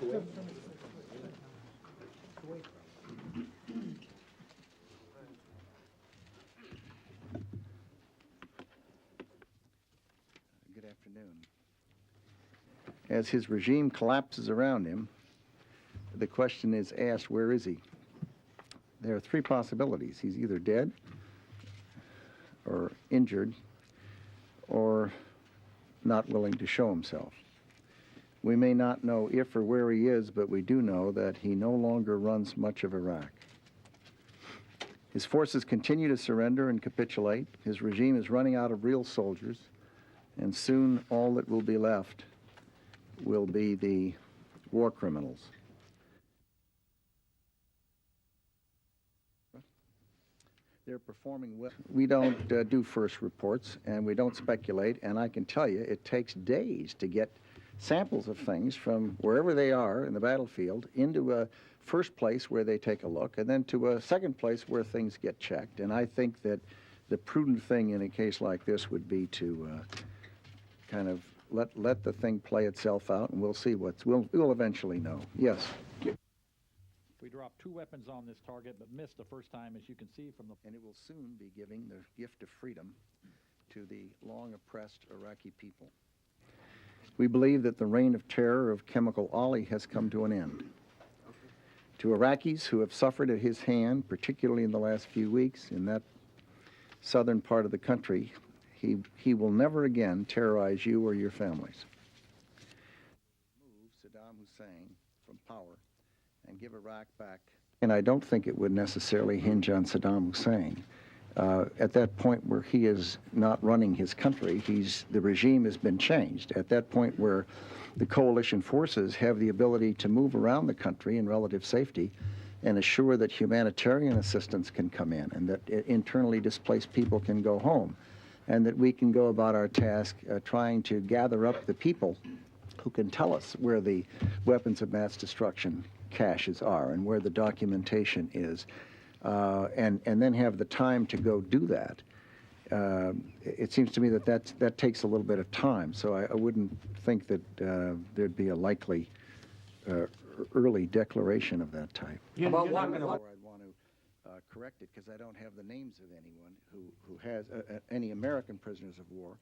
Good afternoon. As his regime collapses around him, the question is asked, where is he? There are three possibilities. He's either dead or injured or not willing to show himself. We may not know if or where he is, but we do know that he no longer runs much of Iraq. His forces continue to surrender and capitulate. His regime is running out of real soldiers, and soon all that will be left will be the war criminals. They're performing well. We don't do first reports, and we don't speculate, and I can tell you it takes days to get samples of things from wherever they are in the battlefield into a first place where they take a look, and then to a second place where things get checked. And I think that the prudent thing in a case like this would be to kind of let the thing play itself out, and we'll see we'll eventually know. Yes. We dropped 2 weapons on this target, but missed the first time, as you can see from the... And it will soon be giving the gift of freedom to the long-oppressed Iraqi people. We believe that the reign of terror of Chemical Ali has come to an end. To Iraqis who have suffered at his hand, particularly in the last few weeks in that southern part of the country, he will never again terrorize you or your families. Remove Saddam Hussein from power and give Iraq back. And I don't think it would necessarily hinge on Saddam Hussein. At that point where he is not running his country, the regime has been changed. At that point where the coalition forces have the ability to move around the country in relative safety and assure that humanitarian assistance can come in and that internally displaced people can go home, and that we can go about our task trying to gather up the people who can tell us where the weapons of mass destruction caches are and where the documentation is, and then have the time to go do that. It seems to me that takes a little bit of time, so I wouldn't think that there'd be a likely early declaration of that type. About I'd want to correct it because I don't have the names of anyone who has any American prisoners of war